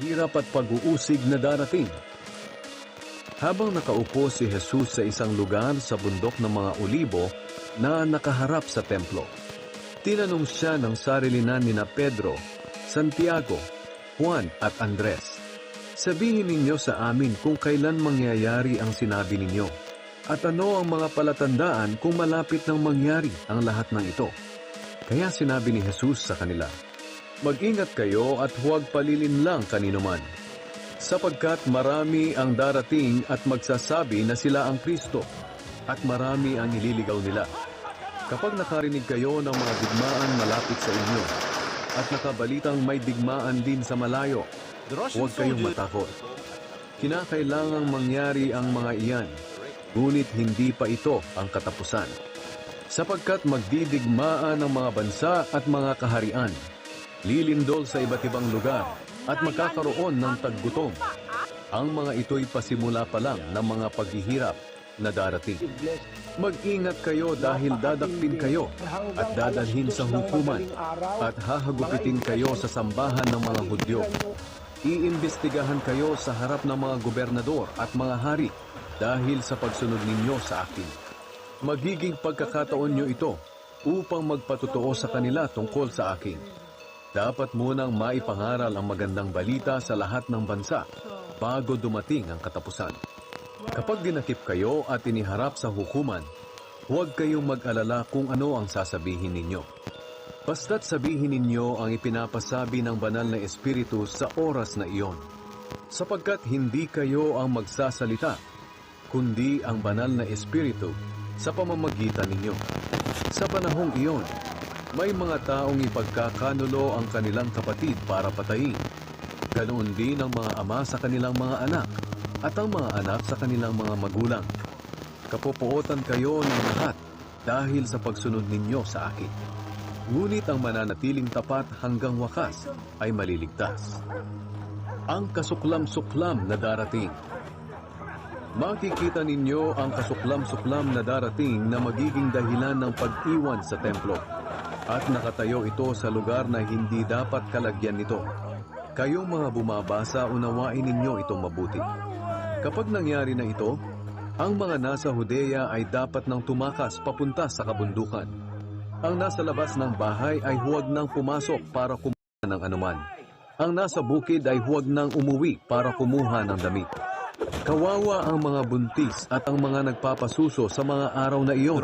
Hirap at pag-uusig na darating. Habang nakaupo si Jesus sa isang lugar sa bundok ng mga olibo na nakaharap sa templo, tinanong siya ng sarilinan nina Pedro, Santiago, Juan at Andres, "Sabihin ninyo sa amin kung kailan mangyayari ang sinabi ninyo, at ano ang mga palatandaan kung malapit nang mangyari ang lahat ng ito?" Kaya sinabi ni Jesus sa kanila, "Mag-ingat kayo at huwag palilinlang kaninuman, sapagkat marami ang darating at magsasabi na sila ang Kristo, at marami ang ililigaw nila. Kapag nakarinig kayo ng mga digmaan malapit sa inyo, at nakabalitang may digmaan din sa malayo, huwag kayong matakot. Kinakailangang mangyari ang mga iyan, ngunit hindi pa ito ang katapusan. Sapagkat magdidigmaan ang mga bansa at mga kaharian, lilindol sa iba't ibang lugar, at magkakaroon ng taggutom. Ang mga ito'y pasimula pa lang ng mga paghihirap na darating. Mag-ingat kayo dahil dadakpin kayo at dadalhin sa hukuman at hahagupitin kayo sa sambahan ng mga Hudyo. Iimbestigahan kayo sa harap ng mga gobernador at mga hari dahil sa pagsunod ninyo sa akin. Magiging pagkakataon nyo ito upang magpatotoo sa kanila tungkol sa akin. Dapat munang maipangaral ang magandang balita sa lahat ng bansa bago dumating ang katapusan. Kapag dinakip kayo at iniharap sa hukuman, huwag kayong mag-alala kung ano ang sasabihin ninyo. Basta't sabihin ninyo ang ipinapasabi ng banal na Espiritu sa oras na iyon, sapagkat hindi kayo ang magsasalita, kundi ang banal na Espiritu sa pamamagitan ninyo. Sa panahong iyon, may mga taong ipagkakanulo ang kanilang kapatid para patayin. Ganoon din ang mga ama sa kanilang mga anak, at ang mga anak sa kanilang mga magulang. Kapopuotan kayo ng lahat dahil sa pagsunod ninyo sa akin. Ngunit ang mananatiling tapat hanggang wakas ay maliligtas. Ang kasuklam-suklam na darating. Makikita ninyo ang kasuklam-suklam na darating na magiging dahilan ng pag-iwan sa templo. At nakatayo ito sa lugar na hindi dapat kalagyan nito. Kayong mga bumabasa, unawain ninyo itong mabuti. Kapag nangyari na ito, ang mga nasa Judea ay dapat nang tumakas papunta sa kabundukan. Ang nasa labas ng bahay ay huwag nang pumasok para kumuha ng anuman. Ang nasa bukid ay huwag nang umuwi para kumuha ng damit. Kawawa ang mga buntis at ang mga nagpapasuso sa mga araw na iyon.